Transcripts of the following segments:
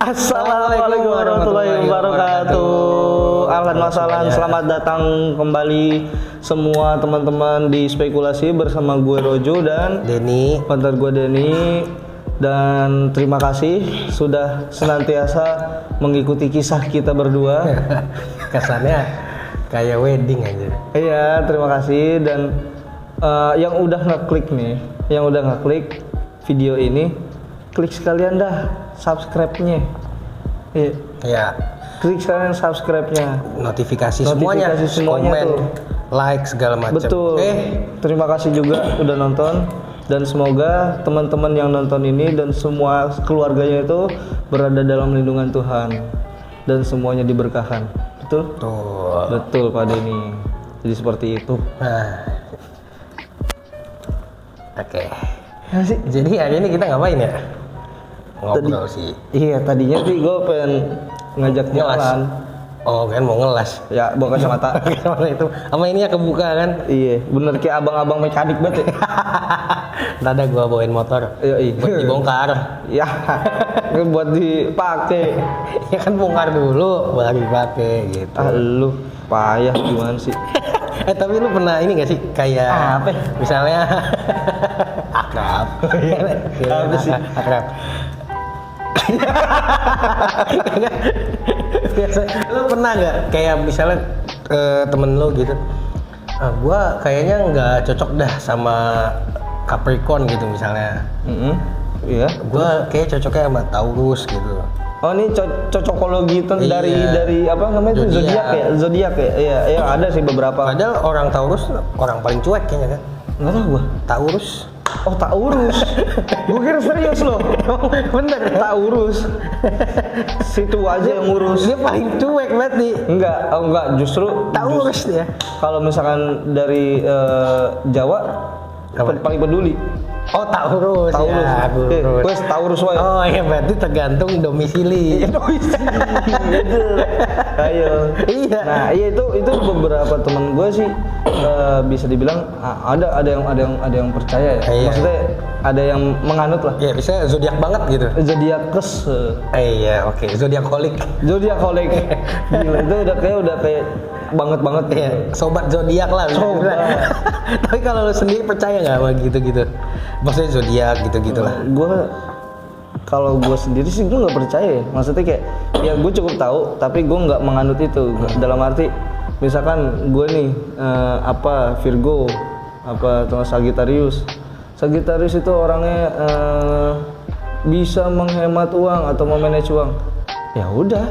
Assalamualaikum warahmatullahi wabarakatuh. Ahlan wa sahlan, selamat datang kembali semua teman-teman di Spekulasi bersama gue Rojo dan Denny. Partner gue Denny. Dan terima kasih sudah senantiasa mengikuti kisah kita berdua. Kesannya kayak wedding aja. Iya, terima kasih. Dan yang udah ngeklik nih, yang udah ngeklik video ini, klik sekalian dah subscribe-nya. Iya. Klik sekalian subscribe-nya. Notifikasi semuanya komen, tuh. like segala macam. Betul. Terima kasih juga udah nonton. Dan semoga teman-teman yang nonton ini dan semua keluarganya itu berada dalam lindungan Tuhan dan semuanya diberkahan. Betul? Betul Pak Denny. Jadi seperti itu. Nah. Oke. Jadi hari ini kita ngapain ya? Ngobrol sih. Iya, tadinya sih gue pengen ngajak jalan. Oh kan mau ngelas. Ya, bawa kacamata. Itu sama ini ya kebuka kan? Iya, bener kayak abang-abang mekanik banget ya. Nada gua bawain motor. Iya. Buat dibongkar. Ya, buat dipakai. Ya kan bongkar dulu baru dipakai gitu. Lu payah gimana sih? Tapi lu pernah ini gak sih kayak apa? Misalnya akrab. Apa sih? Akrab. Biasa, lu pernah nggak kayak misalnya temen lu gitu, gua kayaknya nggak cocok dah sama Capricorn gitu misalnya. Iya. Gua kayak cocoknya sama Taurus gitu. Oh, ini cocokologi itu dari apa namanya itu zodiak ya? Iya, ada sih beberapa. Padahal orang Taurus orang paling cuek kayaknya kan. Nggak tahu gua. Taurus. Oh, Taurus. Gue kira serius loh. Bener. Taurus. Situ aja yang ngurus. Dia paling cuek berarti. Enggak, justru Taurus ya. Kalau misalkan dari Jawa paling peduli. Oh, Taurus. Ya, Taurus. Taurus wae. Oh, iya berarti tergantung domisili. Iya, domisili. Ayo. Iya. Nah, iya itu beberapa teman gue sih bisa dibilang ada yang percaya ya. Iya. Maksudnya ada yang menganut lah. Ya, bisa zodiak banget gitu. Zodiakes. Iya, oke. Zodiakolik. Gila, itu udah kayak banget ya. Sobat zodiak lah. Sobat. Tapi kalau lu sendiri percaya nggak sama gitu-gitu? Maksudnya zodiak gitu-gitu lah. Kalau gue sendiri sih gue nggak percaya. Maksudnya kayak ya gue cukup tahu, tapi gue nggak menganut itu. Dalam arti misalkan gue nih Virgo, atau Sagittarius. Sagittarius itu orangnya bisa menghemat uang atau memanage uang. Ya udah.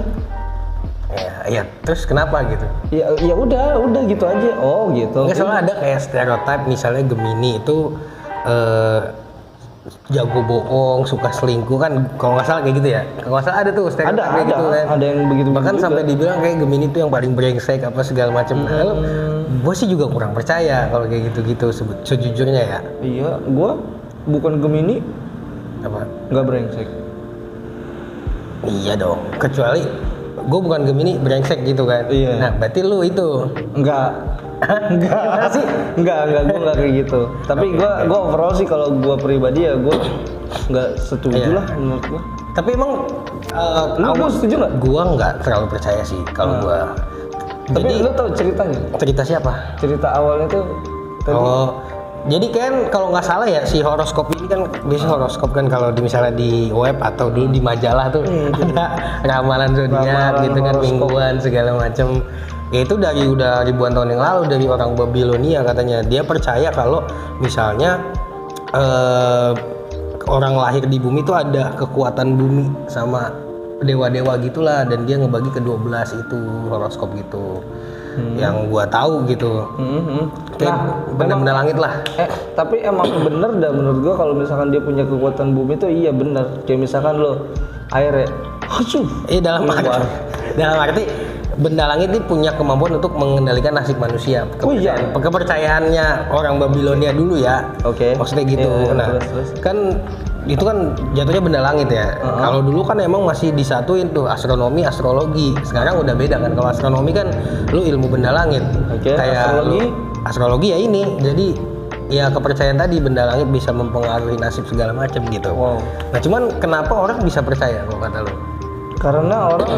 Ya, terus kenapa gitu? Ya udah gitu aja. Oh gitu. Nggak, soalnya ada kayak stereotip misalnya Gemini itu jago bohong, suka selingkuh kan, kalau nggak salah kayak gitu ya. Kalau nggak salah ada tuh stereotip kayak gitu kan. Ada yang begitu. Bahkan sampai dibilang kayak Gemini itu yang paling brengsek apa segala macam. Gue sih juga kurang percaya kalau kayak gitu-gitu sejujurnya ya. Iya, gue bukan Gemini. Apa? Nggak brengsek. Iya dong. Kecuali gue bukan Gemini brengsek gitu kan. Iya. Nah, berarti lu itu. Enggak sih. Enggak, gue enggak kayak gitu. Tapi gue overall sih kalau gue pribadi ya gue enggak setuju lah menurut gue. Tapi emang lu setuju enggak? Gue enggak terlalu percaya sih kalau gue. Tapi lu tahu ceritanya? Cerita siapa? Cerita awalnya tuh jadi kan kalau nggak salah ya si horoskop ini kan biasa horoskop kan kalau misalnya di web atau dulu di majalah tuh ada ramalan zodiak gitu kan, mingguan segala macam. Ya itu udah ribuan tahun yang lalu dari orang Babilonia katanya. Dia percaya kalau misalnya orang lahir di bumi itu ada kekuatan bumi sama dewa-dewa gitulah, dan dia ngebagi ke 12 itu horoskop gitu. Yang gua tahu gitu. Kayak benda-benda langit lah. Tapi emang bener dah menurut gua kalau misalkan dia punya kekuatan bumi itu iya bener. Kayak misalkan lo air ya. Dalam arti benda langit ini punya kemampuan untuk mengendalikan nasib manusia. Kepercayaannya orang Babilonia dulu ya. Oke. Maksudnya gitu. Terus. Kan itu kan jatuhnya benda langit ya. Kalau dulu kan emang masih disatuin tuh astronomi, astrologi. Sekarang udah beda kan. Kalau astronomi kan lu ilmu benda langit. Kayak astrologi ya ini. Jadi ya kepercayaan tadi benda langit bisa mempengaruhi nasib segala macam gitu. Wow. Nah cuman kenapa orang bisa percaya kalau kata lu? Karena orang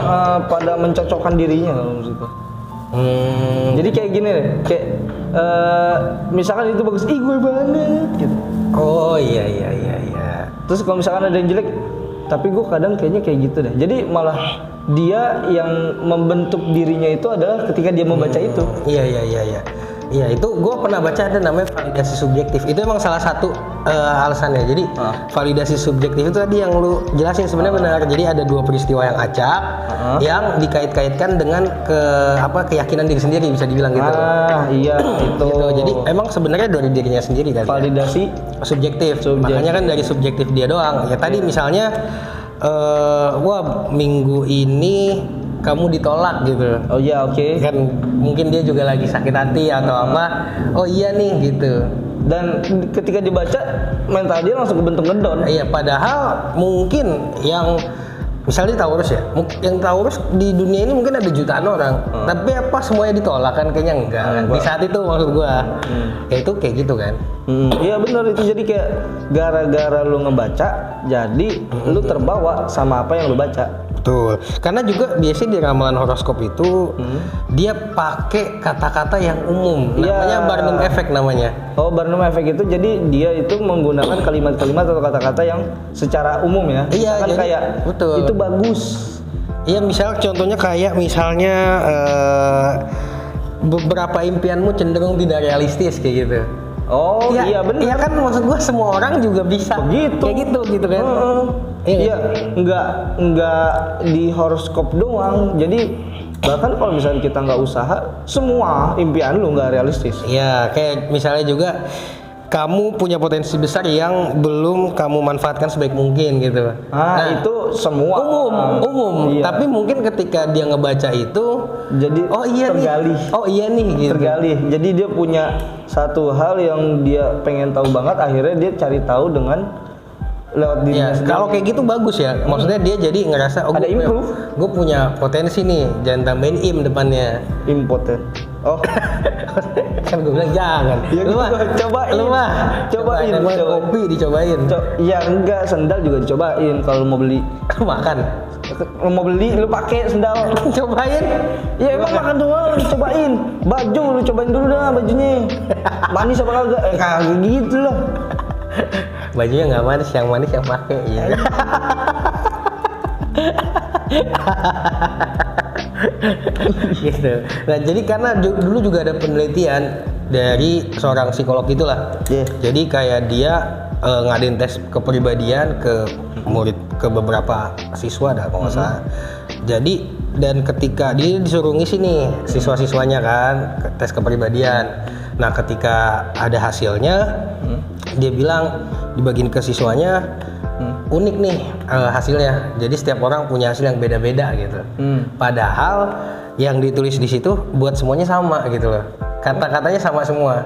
pada mencocokkan dirinya kalau menurut gua. Jadi kayak gini deh, kayak misalkan itu bagus, ih gue banget gitu. Oh iya. Terus kalau misalkan ada yang jelek, tapi gue kadang kayaknya kayak gitu deh. Jadi malah dia yang membentuk dirinya itu adalah ketika dia membaca itu. Iya. Iya, itu gue pernah baca ada namanya validasi subjektif. Itu emang salah satu alasannya. Jadi validasi subjektif itu tadi yang lu jelasin sebenarnya benar. Jadi ada dua peristiwa yang acak yang dikait-kaitkan dengan keyakinan diri sendiri, bisa dibilang gitu. Iya itu. Gitu. Jadi emang sebenarnya dari dirinya sendiri kan. Validasi subjektif. Makanya kan dari subjektif dia doang. Ya tadi misalnya wah minggu ini kamu ditolak gitu. Oh iya, oke. Kan mungkin dia juga lagi sakit hati atau apa. Oh iya nih gitu. Dan ketika dibaca mental dia langsung kebentuk ngedon. Iya, padahal mungkin yang misalnya Taurus ya, yang Taurus di dunia ini mungkin ada jutaan orang, tapi apa semuanya ditolak kan? Kayaknya enggak kan? Di saat itu maksud gua, ya itu kayak gitu kan? Iya benar, itu jadi kayak gara-gara lu ngebaca, jadi lu terbawa sama apa yang lu baca. Betul, karena juga biasanya di ramalan horoskop itu dia pakai kata-kata yang umum, namanya Barnum Effect namanya. Oh, Barnum Effect itu jadi dia itu menggunakan kalimat-kalimat atau kata-kata yang secara umum ya. Iya, kan jadi, kayak betul. Itu bagus. Iya, misal contohnya kayak misalnya beberapa impianmu cenderung tidak realistis kayak gitu. Oh ya, iya benar. Iya kan maksud gua semua orang juga bisa begitu. Kayak gitu kan. Iya, enggak di horoskop doang. Jadi bahkan kalau misalnya kita nggak usaha, semua impian lu nggak realistis. Iya, kayak misalnya juga kamu punya potensi besar yang belum kamu manfaatkan sebaik mungkin gitu. Nah, itu semua umum. Iya. Tapi mungkin ketika dia ngebaca itu jadi tergali. Gitu. Tergali. Jadi dia punya satu hal yang dia pengen tahu banget, akhirnya dia cari tahu dengan lewat dirinya sendiri. Kalau kayak gitu bagus ya. Maksudnya dia jadi ngerasa ada improve. Gue punya potensi nih, jangan tambahin im depannya. Impoten. Oh. Kan gue bilang jangan. Ya, lu mah cobain. Kopi dicobain. Ya enggak, sendal juga dicobain kalau mau beli. Makan. Mau beli lu pakai sendal. Cobain. Ya emang makan doang cobain. Baju lu cobain dulu dah bajunya. Manis apa kagak? Kagak gitu lah. Bajunya nggak manis, yang manis yang pakai ya. Gitu. Nah jadi karena dulu juga ada penelitian dari seorang psikolog itulah. Jadi kayak dia ngadain tes kepribadian ke murid, ke beberapa siswa dah kalau nggak salah. Jadi dan ketika dia disuruh ngisi nih siswa-siswanya kan tes kepribadian. Nah ketika ada hasilnya dia bilang dibagiin ke siswanya unik nih hasilnya. Jadi setiap orang punya hasil yang beda-beda gitu. Padahal yang ditulis di situ buat semuanya sama gitu loh. Kata-katanya sama semua.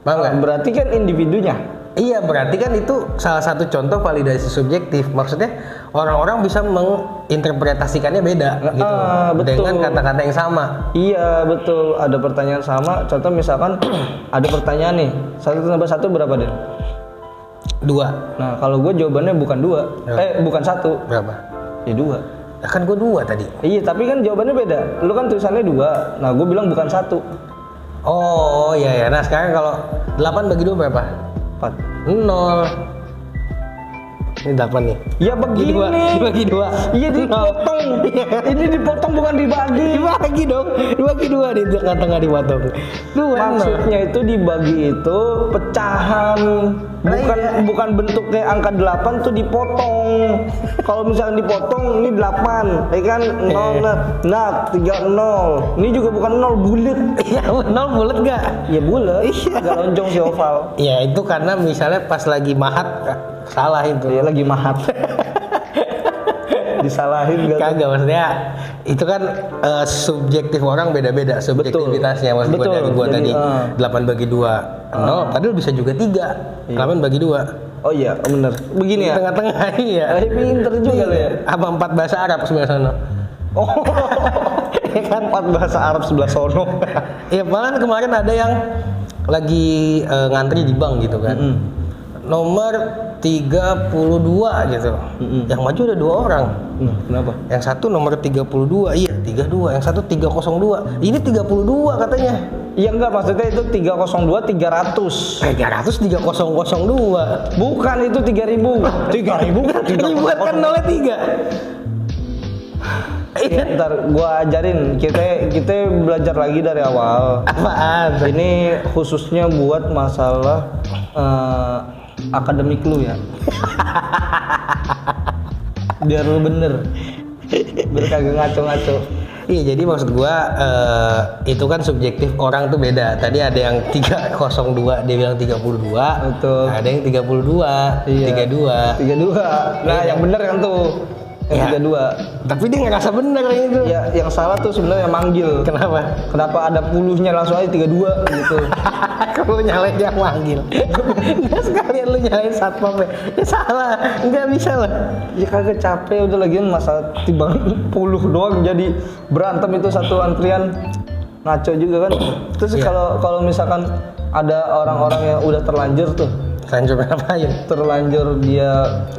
Paham nggak? Berarti kan individunya. Iya, berarti kan itu salah satu contoh validasi subjektif. Maksudnya orang-orang bisa menginterpretasikannya beda gitu betul. dengan kata-kata yang sama. Iya betul. Ada pertanyaan sama. Contoh misalkan ada pertanyaan nih. 1 tambah 1 berapa Den? 2. Nah kalau gue jawabannya bukan 2. Bukan 1. Berapa? Ya 2. Ya kan gue 2 tadi. Iya tapi kan jawabannya beda. Lu kan tulisannya 2. Nah gue bilang bukan 1. Oh iya. Nah sekarang kalau 8 bagi 2 berapa? 4. 0. Ini 8 nih. Ya begini. Dibagi 2. Iya dipotong. Ini dipotong bukan dibagi. Dibagi dong. Dibagi 2 di tengah-tengah dipotong. 2. Maksudnya itu dibagi itu pecahan. Bukan bentuk kayak angka 8 tuh dipotong. Kalau misalnya dipotong ini 8, ya kan 0 nah 3 0. Ini juga bukan 0 bulat. Iya, 0 bulat enggak? Ya bulat. Agak lonjong si oval. Ya itu karena misalnya pas lagi mahat salah itu. Ya lagi mahat. Disalahin enggak? Kagak maksudnya itu kan subjektif orang beda-beda subjektivitasnya. Maksud gue dari gua tadi 8 bagi 2 0, padahal bisa juga 3. 8 bagi 2. Oh iya, bener. Begini ya. Tengah-tengah iya. Pinter juga lo ya. Apa 4 bahasa Arab sebelah sana? Oh. Kan 4 bahasa Arab sebelah sono. Iya, malah kemarin ada yang lagi ngantri di bank gitu kan. nomor 32 gitu. Yang maju ada 2 orang. Kenapa? Yang satu nomor 32, iya 32. Yang satu 302. Ini 32 katanya. Iya enggak, maksudnya itu 302 300. 300 3002. Bukan, itu 3000. 3000 Ribuan kan 03. Ya, ntar gua ajarin, kita belajar lagi dari awal. Apaan? Ini khususnya buat masalah akademik lu ya. Biar lu bener. Biar kagak ngaco-ngaco. Iya, jadi maksud gua itu kan subjektif orang tuh beda. Tadi ada yang 302, dia bilang 32. Betul. Ada yang 32, Iya. 32. Nah, yang bener kan tuh. Yang Ya. 32. Tapi dia ngerasa bener itu. Ya, yang salah tuh sebenarnya manggil. Kenapa? Kenapa ada puluhnya langsung aja 32 gitu. Kalau nyalain yang manggil. Nggak sekalian lu nyalain satpam ya salah, nggak bisa lah. Ya kagak capek udah lagian masa timbang puluh doang jadi berantem itu satu antrian, ngaco juga kan. Terus Iya. kalau misalkan ada orang-orang yang udah terlanjur tuh, Lanjut ngapain? terlanjur dia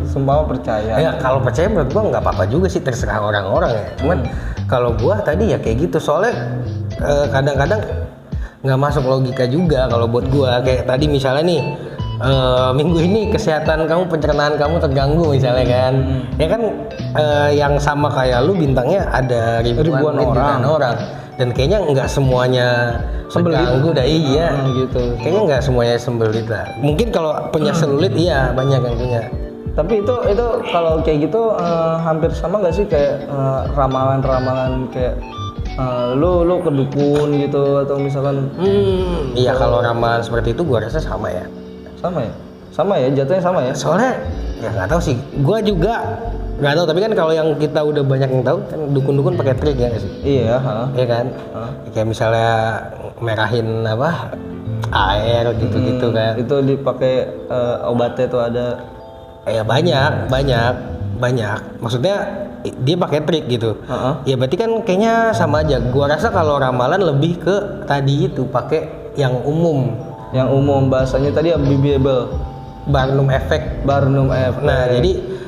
seumpama percaya. Ya kalau percaya menurut gua nggak apa-apa juga sih, terserah orang-orang ya. Cuman kalau gua tadi ya kayak gitu, soalnya kadang-kadang nggak masuk logika juga kalau buat gua. Kayak tadi misalnya nih minggu ini kesehatan kamu, pencernaan kamu terganggu misalnya kan. Ya kan yang sama kayak lu bintangnya ada ribuan orang. Dan kayaknya nggak semuanya Sembelit. terganggu dah, iya. Gitu. Kayaknya nggak semuanya sembelit lah. Mungkin kalau punya selulit iya banyak yang punya. Tapi itu kalau kayak gitu hampir sama nggak sih kayak ramalan-ramalan kayak lu ke dukun gitu atau misalkan Iya kalau ramalan seperti itu gua rasa sama ya. sama ya jatuhnya sama ya. Soalnya ya nggak tahu sih. Gua juga nggak tahu. Tapi kan kalau yang kita udah banyak yang tahu kan dukun-dukun pakai trik ya nggak sih? Iya. Iya kan? Kayak misalnya merahin apa air gitu-gitu kan. Itu dipakai obatnya tuh ada. Ya banyak. Maksudnya dia pakai trik gitu. Ya berarti kan kayaknya sama aja. Gua rasa kalau ramalan lebih ke tadi itu pakai yang umum. Yang umum bahasanya tadi Bible, Barnum effect. Nah, jadi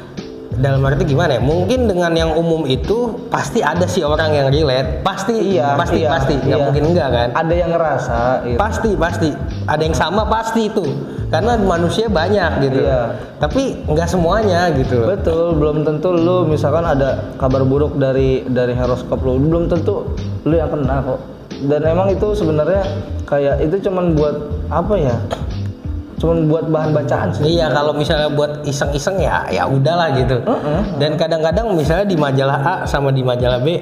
dalam arti gimana ya? Mungkin dengan yang umum itu pasti ada sih orang yang relate. Pasti. Nggak mungkin enggak kan? ada yang ngerasa gitu. Pasti. Ada yang sama pasti itu. Karena manusia banyak gitu. Iya. Tapi nggak semuanya gitu. Betul, belum tentu lu misalkan ada kabar buruk dari horoskop lu, belum tentu lu yang kena kok. Dan emang itu sebenarnya kayak itu cuman buat apa ya? Cuman buat bahan bacaan sih. Iya, kalau misalnya buat iseng-iseng ya udahlah gitu. Dan kadang-kadang misalnya di majalah A sama di majalah B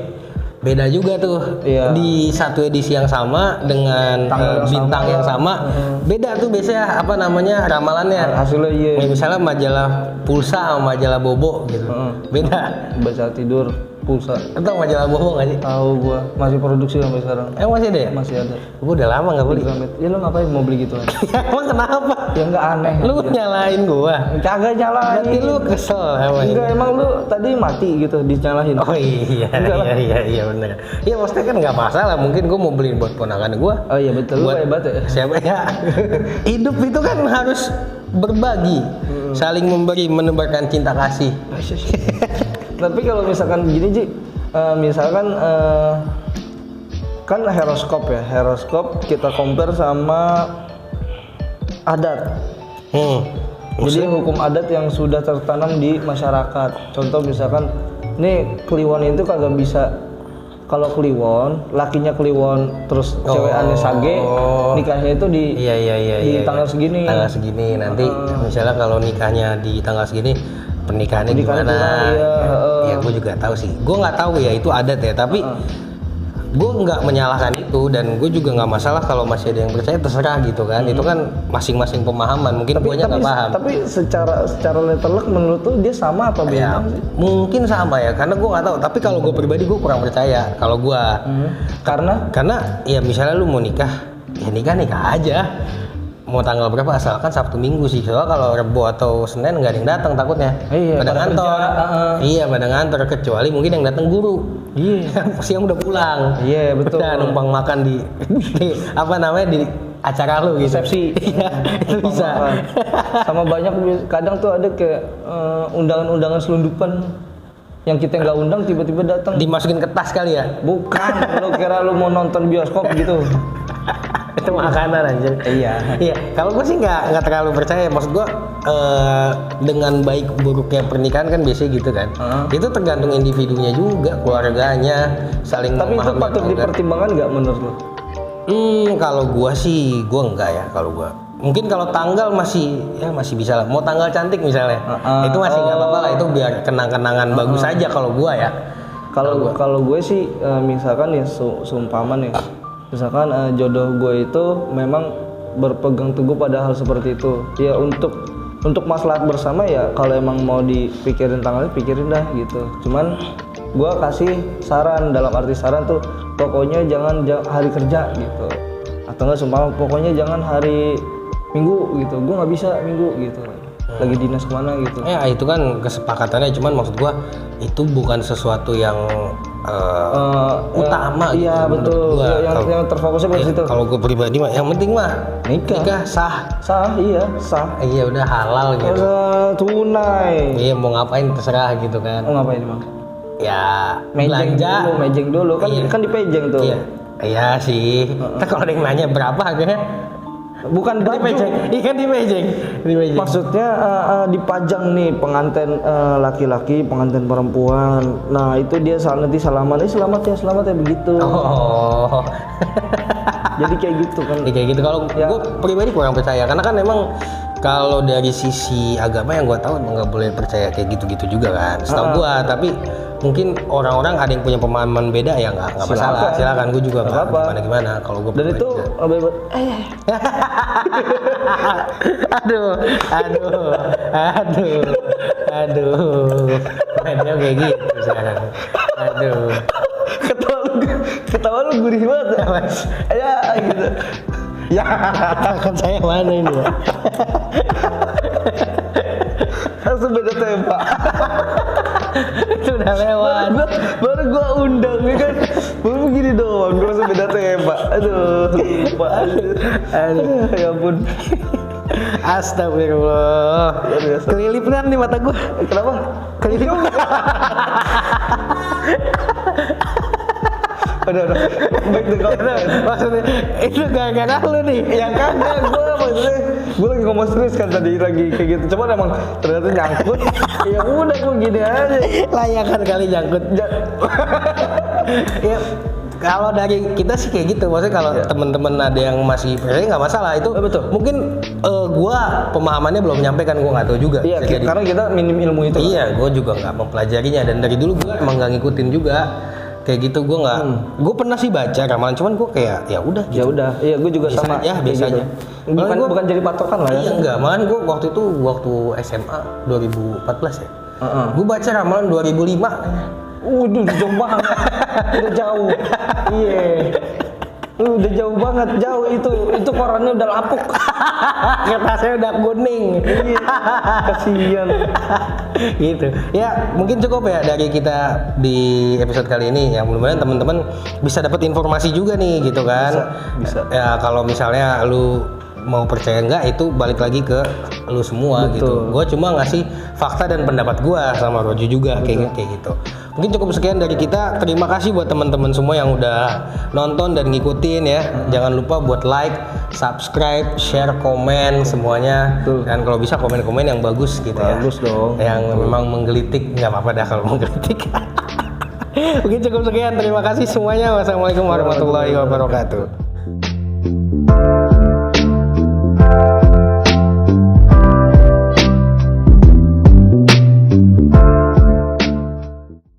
beda juga tuh. Iya. Di satu edisi yang sama dengan Tanggal yang bintang sama. yang sama, beda tuh biasanya apa namanya ramalannya. Hasilnya iya. Kayak misalnya majalah Pulsa sama majalah Bobo gitu. Beda. Baca tidur pulsa. Atau majalah Bobo nggak sih? Tahu gua, masih produksi sampai sekarang. Masih ada ya? Masih ada. Gua udah lama nggak beli. Gramet. Ya lu ngapain mau beli gitu? Emang kenapa? Ya enggak aneh. Lu aja. nyalain gua. Kagak nyalain. Berarti lu kesel sama ini. Enggak, emang lu tadi mati gitu dinyalahin. Oh iya benar. Iya maksudnya kan nggak masalah. Mungkin gua mau beli buat ponakan gua. Oh iya betul, lu hebat ya. Siapa ya? Hidup itu kan harus berbagi, saling memberi, menebarkan cinta kasih. Tapi kalau misalkan gini Ji, misalkan kan horoskop kita compare sama adat. Jadi hukum adat yang sudah tertanam di masyarakat. Contoh misalkan, nih Kliwon itu kagak bisa. Kalau Kliwon, lakinya Kliwon, terus cewekannya Sage, nikahnya itu di tanggal segini. Tanggal segini. Nanti misalnya kalau nikahnya di tanggal segini, pernikahannya Pernikahan gimana? kurang, Ya gue juga tahu sih. Gue nggak tahu ya itu adat ya, tapi gue nggak menyalahkan itu dan gue juga nggak masalah kalau masih ada yang percaya, terserah gitu kan. Itu kan masing-masing pemahaman. Mungkin gue nggak paham. Tapi secara letterlek menurut lu dia sama apa beda Ya, sih? mungkin sama ya, karena gue nggak tahu. Tapi kalau gue pribadi gue kurang percaya. Kalau gue, Karena karena ya misalnya lu mau nikah, ya nikah aja. mau tanggal berapa asalkan Sabtu Minggu sih. Soalnya kalau Rebo atau Senin nggak ada yang datang takutnya. Iya, pada pada ngantor. kerja, Iya, pada ngantor kecuali mungkin yang datang guru. Iya. Siang udah pulang. Iya, betul. Udah numpang makan di apa namanya di acara lu gitu. Resepsi. Iya, itu bisa. Sama banyak kadang tuh ada kayak undangan-undangan selundupan yang kita nggak undang tiba-tiba datang. Dimasukin ke tas kali ya. Bukan, lu kira lu mau nonton bioskop gitu. Itu makanan anjir. Iya, kalau gue sih nggak terlalu percaya. Maksud gue dengan baik buruknya pernikahan kan biasanya gitu kan. Itu tergantung individunya juga, keluarganya, saling Tapi itu memahami patut atau enggak. dipertimbangkan nggak menurut lu? Kalau gue sih, gue enggak ya kalau gue. Mungkin kalau tanggal masih bisa lah. Mau tanggal cantik misalnya, itu masih nggak apa-apa lah. Itu biar kenang-kenangan bagus aja kalau gue ya. Kalau gue sih misalkan ya seumpama nih, misalkan jodoh gue itu memang berpegang teguh pada hal seperti itu. Ya untuk maslahat bersama ya kalau emang mau dipikirin tanggalnya pikirin dah gitu. Cuman gue kasih saran, dalam arti saran tuh pokoknya jangan hari kerja gitu. Atau enggak seumpama pokoknya jangan hari Minggu gitu. Gue nggak bisa Minggu gitu. Lagi dinas kemana gitu. Ya itu kan kesepakatannya, cuman maksud gua itu bukan sesuatu yang utama gitu. Iya betul. Gua. Yang terfokusnya pada situ. Kalau gue pribadi mah yang penting mah nikah sah. Iya sah. Iya udah halal gitu. Tunai. Iya mau ngapain terserah gitu kan. Mau ngapain emang? Ya belanja. Mejeng dulu kan Iya. kan dipejeng tuh. Iya sih. Ntar kalau ada yang nanya berapa harganya? Bukan baju. Ikan di mejeng. Maksudnya dipajang nih pengantin laki-laki, pengantin perempuan. Nah itu dia nanti selamat ya begitu. Oh. Jadi kayak gitu kan. Kayak gitu. Kalau Ya. gue pribadi kurang percaya karena kan emang kalau dari sisi agama yang gue tahu emang nggak boleh percaya kayak gitu-gitu juga kan. Setahu gue, tapi mungkin orang-orang ada yang punya pemahaman beda ya nggak masalah. Silakan, gue juga nggak gimana. Kalau gue Dan itu lebih aduh, dia kayak gitu sekarang. Aduh, ketawa lu gurih banget. Ya gitu. Ya kan saya mana ini ya? langsung beda tembak. Itu udah lewat. Baru gua undang ya kan. Baru begini doang, gua langsung beda tembak. Aduh, lupa. Aduh, ya ampun. Astagfirullah. Kelilip kan di mata gua. Kenapa? Kelilip. Udah. Baik deh kalau Maksudnya itu gara-gara lu nih. ya kagak, gue lagi ngomong serius kan tadi lagi kayak gitu. Cuman emang ternyata nyangkut. Ya udah gue gini aja. Layakan kali nyangkut. Ya kalau dari kita sih kayak gitu. Maksudnya kalau teman-teman ada yang masih percaya nggak masalah itu. Betul. Mungkin gua pemahamannya belum nyampe kan, gua nggak tahu juga. Iya, Bisa jadi. karena kita minim ilmu itu. Iya, gua juga nggak mempelajarinya dan dari dulu gua emang nggak ngikutin juga. Kayak gitu gua nggak. Gua pernah sih baca ramalan, cuman gua kayak ya udah. Ya udah, iya gue juga Biasa sama. aja, kayak biasa gitu. aja. Bukan jadi patokan lah ya. Iya enggak, malah gue waktu SMA 2014 ya. Gue baca ramalan 2005. Udah jauh banget. Udah jauh. Iya. Udah jauh banget, jauh itu korannya udah lapuk. Kertasnya udah kuning. Iya. Kasihan. Gitu. Ya, mungkin cukup ya dari kita di episode kali ini. Ya mudah-mudahan teman-teman bisa dapat informasi juga nih gitu kan. Bisa. Ya kalau misalnya lu mau percaya enggak itu balik lagi ke lu semua. Betul. Gitu. Gue cuma ngasih fakta dan pendapat gue sama Roju juga kayak gitu. Mungkin cukup sekian dari kita. Terima kasih buat teman-teman semua yang udah nonton dan ngikutin ya. Jangan lupa buat like, subscribe, share, komen semuanya. Betul. Dan kalau bisa komen-komen yang bagus gitu ya. Bagus dong. Yang memang menggelitik, nggak apa-apa dah kalau menggelitik. Mungkin cukup sekian. Terima kasih semuanya. Wassalamualaikum warahmatullahi wabarakatuh.